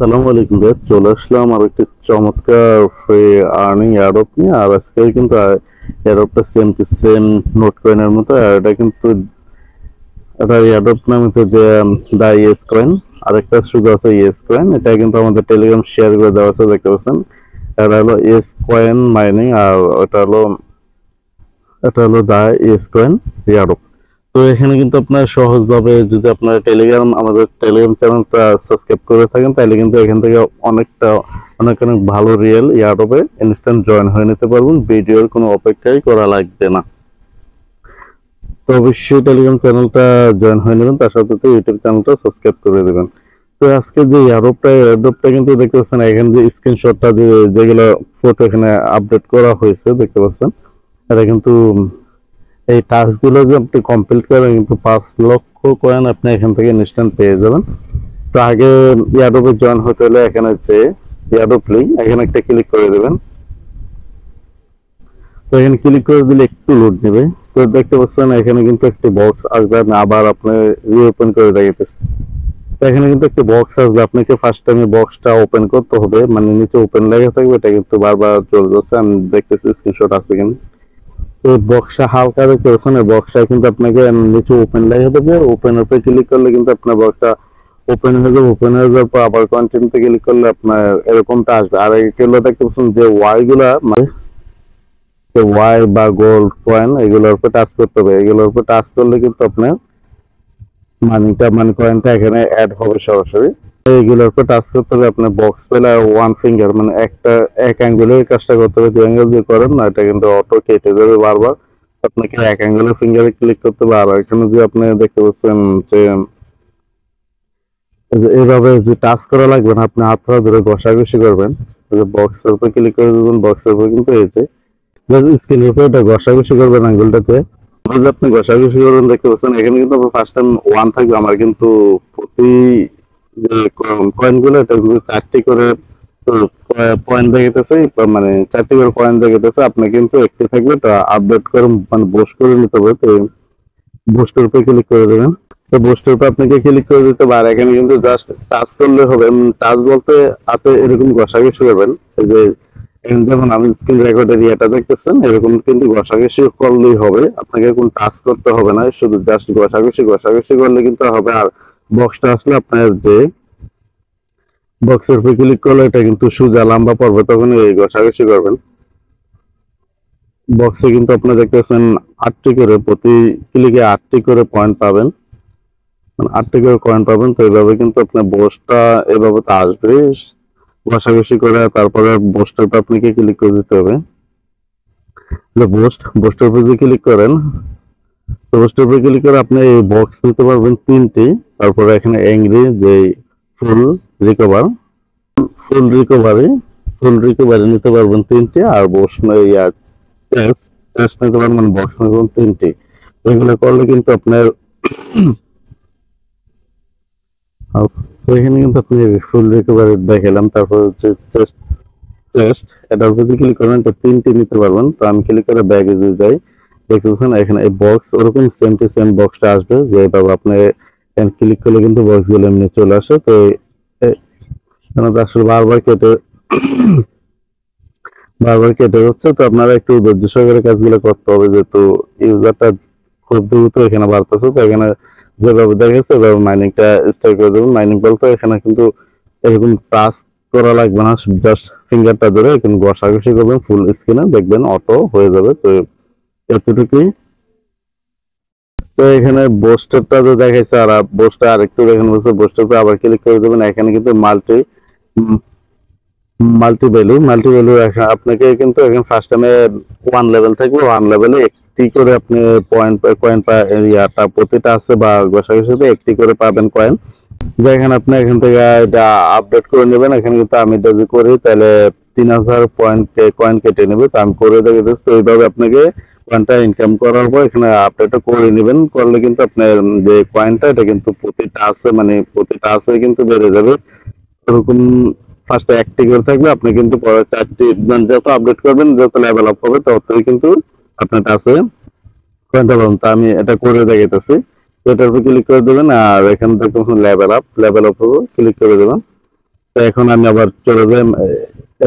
সালাম আলাইকুম ভাই, চলে আসলাম আর একটি চমৎকার ফ্রি আর্নিং এয়ারড্রপ নিয়ে। আর আজকে কিন্তু এয়ারড্রপটা সেম টু সেম নোট কয়েনের মতো। আর এটা কিন্তু এটা এয়ারড্রপ নামে তো যে দা ইয়েস কয়েন, আরেকটা শুধু আছে ইয়েস কয়েন। এটা কিন্তু আমাদের টেলিগ্রাম শেয়ার করে দেওয়া আছে, দেখতে পাচ্ছেন। এটা হলো ইয়েস কয়েন মাইনিং, আর এটা হলো দা ইয়েস কয়েন এয়ারড্রপ। তো এখানে কিন্তু আপনার সহজভাবে যদি আপনার আমাদের টেলিগ্রাম চ্যানেলটা সাবস্ক্রাইব করে থাকেন, তাহলে কিন্তু এখান থেকে অনেক অনেক ভালো রিয়েল এয়ারড্রপে ইনস্ট্যান্ট জয়েন হয়ে নিতে পারবেন, ভিডিওর কোনো অপেক্ষাই করা লাগবে না। তো অবশ্যই টেলিগ্রাম চ্যানেলটা জয়েন হয়ে নেবেন, তার সাথে সাথে ইউটিউব চ্যানেলটা সাবস্ক্রাইব করে দেবেন। তো আজকে যে এয়ারড্রপটা কিন্তু দেখতে পাচ্ছেন, এখানে যে স্ক্রিনশটটা যেগুলো ফটো এখানে আপডেট করা হয়েছে দেখতে পাচ্ছেন। এটা কিন্তু এই টাস্কগুলো যে আপনি কমপ্লিট করেন, কিন্তু 5 লক্ষ কয়েন আপনি এখান থেকে ইনস্ট্যান্ট পেয়ে যাবেন। তো আগে এয়ারড্রপে জয়েন হতে হলে এখানে যে এয়ারড্রপ লিঙ্ক, এখানে একটা ক্লিক করে দেবেন। তো এখানে ক্লিক করে দিলে একটু লোড নেবে। তো দেখতে পাচ্ছেন এখানে কিন্তু একটি বক্স আসবে, আবার আপনি রিওপেন করে দেখাইতেছে। তো এখানে কিন্তু একটি বক্স আসবে, আপনাকে ফার্স্ট টাইমে বক্সটা ওপেন করতে হবে, মানে নিচে ওপেন লেগে থাকবে। এটা কিন্তু বারবার চলে যাচ্ছে, আমি দেখতেছি স্ক্রিনশট আছে কিনা। এই বক্সটা হালকা দেখতে পাচ্ছেন, এই বক্সটা কিন্তু আপনাকে নিচে ওপেন লেগে দেবে। ওপেনের উপরে ক্লিক করলে কিন্তু আপনার বক্সটা ওপেন হয়ে যাবে। ওপেন হয়ে যাওয়ার পর আবার কন্টিনিউতে ক্লিক করলে আপনার এরকমটা আসবে। আর এগুলো দেখতে পাচ্ছেন যে ওয়াই গুলা, মানে ওয়াই বা গোল্ড কয়েন, এগুলোর উপর টাচ করতে হবে। এগুলোর উপর টাচ করলে কিন্তু আপনার কয়েনটা এখানে অ্যাড হবে সরাসরি। এইগুলোর উপর টাচ করতে হবে। আপনার বক্স পেলে ওয়ান ফিঙ্গার, মানে এক অ্যাঙ্গেলে কাজটা করতে হবে। 2 অ্যাঙ্গেল দিয়ে করেন না, এটা কিন্তু অটো কেটে যাবে বারবার। আপনাকে এক অ্যাঙ্গেলে ফিঙ্গারে ক্লিক করতে হবে। আর এখানে যে আপনি দেখতে পাচ্ছেন যে এইভাবে যে টাচ করা লাগবে না, আপনি হাত ধরে ঘষাঘষি করবেন। বক্সের উপর ক্লিক করে দেবেন, বক্সের উপর কিন্তু এই যে স্ক্রিনের উপর এটা ঘষাঘষি করবেন আঙ্গুলটাতে। আপনি ঘষাঘষি করবেন, দেখতে পাচ্ছেন এখানে কিন্তু ফার্স্ট টাইম ওয়ান থাকবে। আমার কিন্তু প্রতি যে কয়েন গুলো, এটা কিন্তু 4টি করে পয়েন্ট দেখাইতেছে, মানে 4টি করে কয়েন দেখাইতেছে। আপনি কিন্তু একটি থাকবে, তো আপডেট করে মানে বুস্ট করে নিতে হবে। তো বুস্টের উপর ক্লিক করে দেবেন। তো বুস্টের উপর আপনাকে ক্লিক করে দিতে হবে। আর এখানে কিন্তু জাস্ট টাচ করলে হবে। টাচ বলতে হাতে এরকম ঘষাঘষি করবেন। এই যে যেমন আমি স্ক্রিন রেকর্ডের ইয়েটা দেখতেছেন, এরকম কিন্তু ঘষাঘষি করলেই হবে। আপনাকে কোন টাচ করতে হবে না, শুধু জাস্ট ঘষাঘষি করলে কিন্তু হবে। আর বক্সটা আসলে আপনার যে বক্সের উপর ক্লিক করলে এটা কিন্তু সোজা লম্বা পড়বে, তখন এই ঘষাঘষি করবেন। বক্সে কিন্তু আপনারা দেখতেছেন 8টি করে, প্রতি ক্লিকে 8টি করে পয়েন্ট পাবেন, মানে 8টি করে কয়েন পাবেন। তো এইভাবে কিন্তু আপনার বক্সটা এভাবে তো আসবে ঘষাঘষি করে। তারপরে বক্সটার উপর আপনাকে ক্লিক করে দিতে হবে। বক্সটার উপর যে ক্লিক করেন, তো বক্সটার উপর ক্লিক করে আপনি এই বক্স নিতে পারবেন 3টি। তারপরে এখানে অ্যাংরি যে ফুল রিকভার ফুল রিকভারি ফুল রিকভারি নিতে পারবেন 3টি। আর বক্স ইয়ার চেস্ট নিতে পারবেন, মানে বক্স নিতে পারবেন 3টি। এগুলো করলে কিন্তু আপনার তো এখানে কিন্তু আপনি ফুল রিকভারি দেখালাম। তারপর হচ্ছে চেস্ট, এটার উপর ক্লিক করবেন, তো 3টি নিতে পারবেন। তো আমি ক্লিক করে ব্যাগে যাই, দেখতেছেন এখানে এই বক্স ওরকম সেম টু সেম বক্সটা আসবে। যেভাবে আপনি ক্লিক করলে কিন্তু বক্স গুলো এমনি চলে আসে। তো আসলে বারবার কেটে যাচ্ছে। তো আপনারা একটু ধৈর্য সহকারে কাজগুলো করতে হবে, যেহেতু ইউজারটা খুব দ্রুত এখানে বাড়তেছে। তো এখানে যেভাবে দেখেছে এভাবে মাইনিংটা স্টার্ট করে দেবেন। মাইনিং বলতে এখানে কিন্তু এরকম টাচ করা লাগবে না, জাস্ট ফিঙ্গারটা ধরে এখানে ঘষাঘষি করবেন, ফুল স্ক্রিনে দেখবেন অটো হয়ে যাবে। তো এতটুকুই। তো এখানে বোস্টারটা তো দেখাইছে, আর বোস্টার আরেকটু দেখেন বলছে, বোস্টারটা আবার ক্লিক করে দেবেন। এখানে কিন্তু মাল্টি ভ্যালু আপনাকে কিন্তু এখানে ফার্স্ট টাইমে 1 লেভেল থাকবে। 1 লেভেলে একটি করে আপনি কয়েন ইয়াটা প্রতিটা আছে, বা ঘষাঘষিতে একটি করে পাবেন কয়েন। যেখানে আপনি এখান থেকে এটা আপডেট করে নেবেন। এখানে কিন্তু আমি এটা যদি করি, তাহলে 3000 কয়েন কেটে নেবে। তো আমি করে দেখেছি। তো এইভাবে আপনাকে কয়েনটা ইনকাম করার পর এখানে আপডেটটা করে নেবেন। করলে কিন্তু আপনার যে কয়েনটা, এটা কিন্তু প্রতিটা আছে কিন্তু বেড়ে যাবে। এরকম ফার্স্টে একটি করে থাকবে, আপনি কিন্তু পরে 4টি, যত আপডেট করবেন, যত লেভেল আপ হবে, ততই কিন্তু আপনার কাছে কয়েনটা পাবেন। তো আমি এটা করে দেখাইতেছি। এটার উপর ক্লিক করে দেবেন, আর এখান থেকে লেভেল আপ ক্লিক করে দেবেন। তো এখন আমি আবার চলে যাই,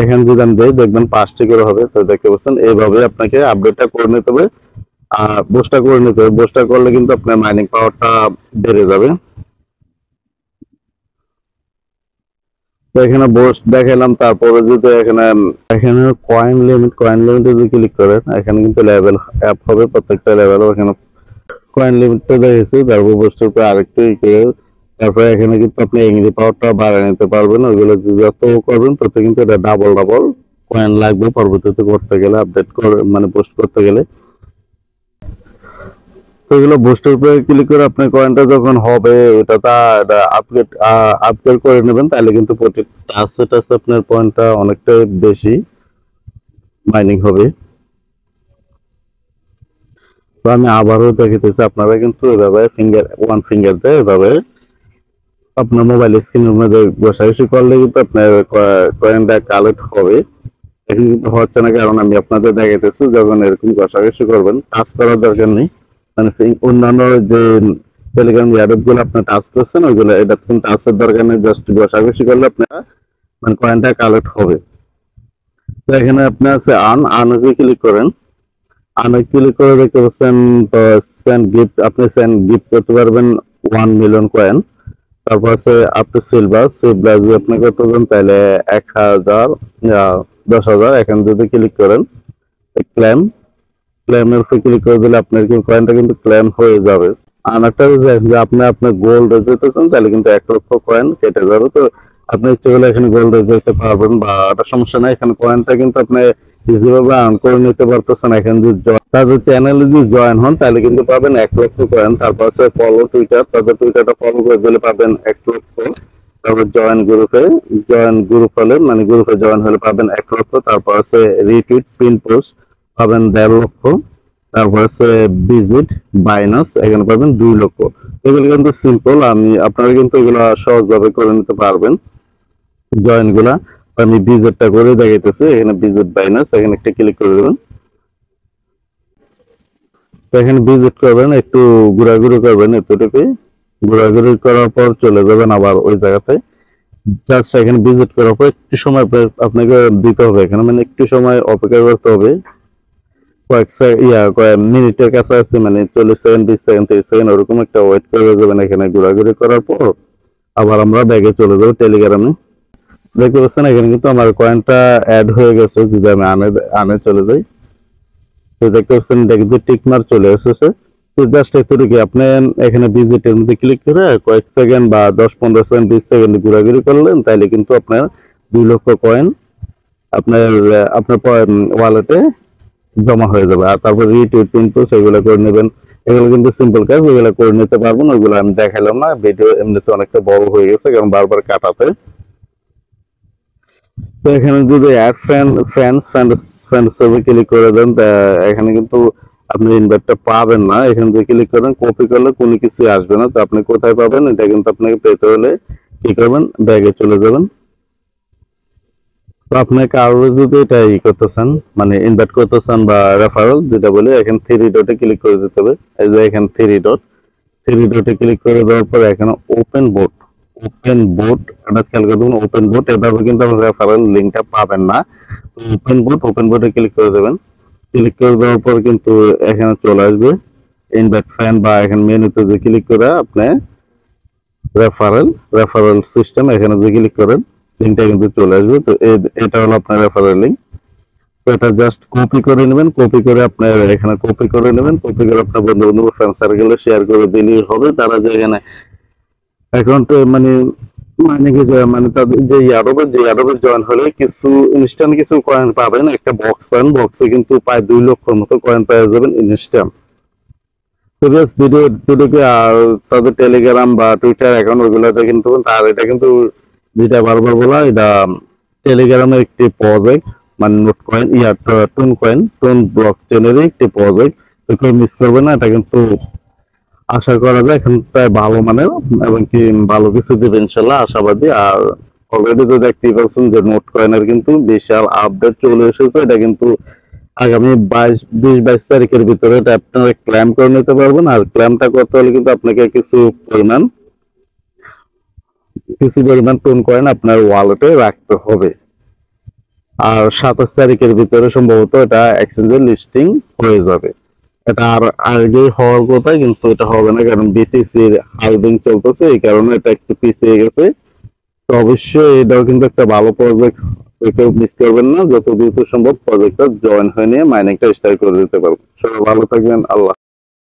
এখানে যদি আমি যাই দেখবেন 5টি করে হবে। তো দেখতে পাচ্ছেন এইভাবে আপনাকে আপডেটটা করে নিতে হবে, আর বুস্টটা করে নিতে হবে। বুস্টটা করলে কিন্তু আপনার মাইনিং পাওয়ারটা বেড়ে যাবে। তো এখানে বুস্ট দেখালাম, তারপরে যদি এখানে এখানে কয়েন লিমিটে যদি ক্লিক করেন, এখানে কিন্তু লেভেল অ্যাপ হবে, প্রত্যেকটা লেভেল এখানে কয়েন লিমিটটা দেখেছি। তারপর বুস্টের উপরে আরেকটু তারপরে এখানে কিন্তু আপনি এংরি পাওয়ারটা বাড়িয়ে নিতে পারবেন। ওইগুলো যত করবেন তত কিন্তু এটা ডাবল ডাবল কয়েন লাগবে পরবর্তীতে করতে গেলে, আপডেট করে মানে বুস্ট করতে গেলে। তো এগুলো বুস্টের উপরে ক্লিক করে আপনার কয়েনটা যখন হবে ওটা আপগ্রেড করে নেবেন, তাহলে কিন্তু প্রতি টাচে টাচে আপনার পয়েন্টটা অনেকটাই বেশি মাইনিং হবে। তো আমি আবারও দেখাতেছি, আপনারা কিন্তু এভাবে ওয়ান ফিঙ্গার দিয়ে এভাবে আপনার মোবাইল স্ক্রিনের মধ্যে ঘষাঘষি করলে কিন্তু আপনার কয়েনটা কালেক্ট হবে। এখন কিন্তু হচ্ছে না, কারণ আমি আপনাদের দেখাইতেছি যখন এরকম ঘষাঘষি করবেন, টাচ করার দরকার নেই। মানে অন্যান্য যে টেলিগ্রাম অ্যাপ গুলো আপনার টাচ করছেন ওইগুলো, এটা কিন্তু টাচের দরকার নেই, জাস্ট ঘষাঘষি করলে আপনার মানে কয়েনটা কালেক্ট হবে। তো এখানে আপনি আছে আর্নে ক্লিক করেন, আর্নে ক্লিক করে দেখতে পাচ্ছেন তো সেন্ড গিফট, আপনি সেন্ড গিফট করতে পারবেন 1 মিলিয়ন কয়েন। তারপর আছে আপ টু সিলভার যদি আপনি করতে চান তাহলে 1000, 10,000। এখানে যদি ক্লিক করেন ক্লেমের উপর ক্লিক করে দিলে আপনার কয়েনটা কিন্তু ক্লেম হয়ে যাবে। আর একটা যে আপনি আপনার গোল্ড যেতে চান তাহলে কিন্তু 1 লক্ষ কয়েন কেটে যাবে। তো আপনি ইচ্ছে করলে এখানে গোল্ড যেতে পারবেন, বা একটা সমস্যা নাই। এখানে কয়েনটা কিন্তু আপনি ইজিভাবে আর্ন করে নিতে পারতেছেন। এখানে যদি তাদের চ্যানেলে যদি জয়েন হন তাহলে কিন্তু পাবেন 1 লক্ষ কয়েন। তারপর আছে ফলো টুইটার, তাদের টুইটারটা ফলো করে দিলে পাবেন 1 লক্ষ। তারপর জয়েন গ্রুপ হলে মানে গ্রুপে জয়েন হলে পাবেন 1 লক্ষ। তারপর আছে রিটুইট পিন পোস্ট পাবেন 1.5 লক্ষ। তারপর আছে ভিজিট বাইনাস, এখানে পাবেন 2 লক্ষ। এগুলো কিন্তু সিম্পল, আপনারা কিন্তু এগুলো সহজভাবে করে নিতে পারবেন জয়েন গুলা। আমি ভিজিটটা করে দেখাইতেছি, এখানে ভিজিট বাইনাস, এখানে একটা ক্লিক করে দেবেন। তো এখানে ভিজিট করবেন, একটু ঘোরাঘুরি করবেন, এতটুকুই ঘোরাঘুরি করার পর চলে যাবেন আবার ওই জায়গাতে। জাস্ট এখানে ভিজিট করার পর একটু সময় আপনাকে দিতে হবে, এখানে মানে একটু সময় অপেক্ষা করতে হবে, কয়েক মিনিটের কাছাকাছি, মানে 40 সেকেন্ড, 20 সেকেন্ড, 30 সেকেন্ড ওরকম একটা ওয়েট করে যাবেন। এখানে ঘোরাঘুরি করার পর আবার আমরা ব্যাগে চলে যাবো টেলিগ্রামে। দেখতে পাচ্ছেন এখানে কিন্তু আমার কয়েনটা অ্যাড হয়ে গেছে। যদি আমি আনে চলে যাই, তো দেখতে পাচ্ছেন এটা কিন্তু টিকমার্ক চলে এসেছে। তো জাস্ট এতটুকু, আপনি এখানে ভিজিটের মধ্যে ক্লিক করে কয়েক সেকেন্ড বা 10, 15 সেকেন্ড, 20 সেকেন্ড ঘোরাঘুরি করলেন, তাইলে কিন্তু আপনার 2 লক্ষ কয়েন আপনার আপনার ওয়ালেটে জমা হয়ে যাবে। আর তারপর রিটুইট কিন্তু সেগুলো করে নেবেন। এগুলো কিন্তু সিম্পল কাজ, এগুলো করে নিতে পারবেন। ওইগুলো আমি দেখালাম না, ভিডিও এমনিতে অনেকটা বড় হয়ে গেছে কারণ বারবার কাটাতে। তো এখানে যদি অ্যাড ফ্রেন্ডস ক্লিক করে দেন, এখানে কিন্তু আপনি ইনভাইটটা পাবেন না। এখানে যদি ক্লিক করেন, কপি করলে কোনো কিছু আসবে না। তো আপনি কোথায় পাবেন এটা কিন্তু আপনাকে পেতে হলে কি করবেন, ব্যাগে চলে যাবেন। তো আপনি কারো যদি এটা করতেছেন মানে ইনভাইট করতেছেন বা রেফারেল যেটা বলে, এখানে 3 ডটে ক্লিক করে দিতে হবে। এই যে এখানে 3 ডটে ক্লিক করে দেওয়ার পর এখানে ওপেন বোট এটা খেয়াল করে দেবেন। ওপেন বোট এভাবে কিন্তু আপনি রেফারেল লিঙ্কটা পাবেন না। তো ওপেন বোটে ক্লিক করে দেবেন। ক্লিক করে দেওয়ার পর কিন্তু এখানে চলে আসবে ইনভাইট ফ্রেন্ড, বা এখানে মেনুতে যে ক্লিক করে আপনি রেফারেল সিস্টেম এখানে যে ক্লিক করেন, লিঙ্কটা কিন্তু চলে আসবে। তো এটা হলো আপনার রেফারেল লিঙ্ক। তো এটা জাস্ট কপি করে নেবেন, কপি করে আপনার এখানে কপি করে নেবেন, কপি করে আপনার বন্ধু বান্ধব ফ্রেন্ড সার্কেলে শেয়ার করে দিলেই হবে। তারা যে এখানে অ্যাকাউন্ট মানে কি মানে তাদের যে ইয়ারবে জয়েন হলে কিছু ইনস্ট্যান্ট কিছু কয়েন পাবেন, একটা বক্স পাবেন, বক্সে কিন্তু প্রায় 2 লক্ষর মতো কয়েন পেয়ে যাবেন ইনস্ট্যান্ট। প্রিভিয়াস ভিডিওকে আর তাদের টেলিগ্রাম বা টুইটার অ্যাকাউন্ট ওইগুলোতে কিন্তু, আর এটা কিন্তু যেটা বারবার বলা, এটা টেলিগ্রামের একটি প্রজেক্ট, মানে নোট কয়েন টোন ব্লক চেনের একটি প্রজেক্ট। তো কেউ মিস করবে না, এটা কিন্তু আশা করা যায় এখন প্রায় ভালো মানের এবং কি ভালো কিছু দিবে ইনশাল্লাহ, আশাবাদী। আর অলরেডি তো দেখতেই পাচ্ছেন যে নোট কয়েনের কিন্তু বিশাল আপডেট চলে এসেছে। এটা কিন্তু আগামী 20-22 তারিখের ভিতরে এটা আপনারা ক্লেম করে নিতে পারবেন। আর ক্লেমটা করতে হলে কিন্তু আপনাকে কিছু পরিমাণ কিছু পরিমাণ টোন কয়েন আপনার ওয়ালেটে রাখতে হবে। আর 27 তারিখের ভিতরে সম্ভবত এটা এক্সচেঞ্জের লিস্টিং হয়ে যাবে। এটা আর আগে হওয়ার কথা, কিন্তু এটা হবে না, কারণ বিটিসির হালভিং চলতেছে, এই কারণে এটা একটু পিছিয়ে গেছে। তো অবশ্যই এটাও কিন্তু একটা ভালো প্রজেক্ট, কেউ মিস করবেন না। যত দ্রুত সম্ভব প্রজেক্টটা জয়েন হয়ে নিয়ে মাইনিংটা স্টার্ট করে দিতে পারবেন। সবাই ভালো থাকবেন। আল্লাহ।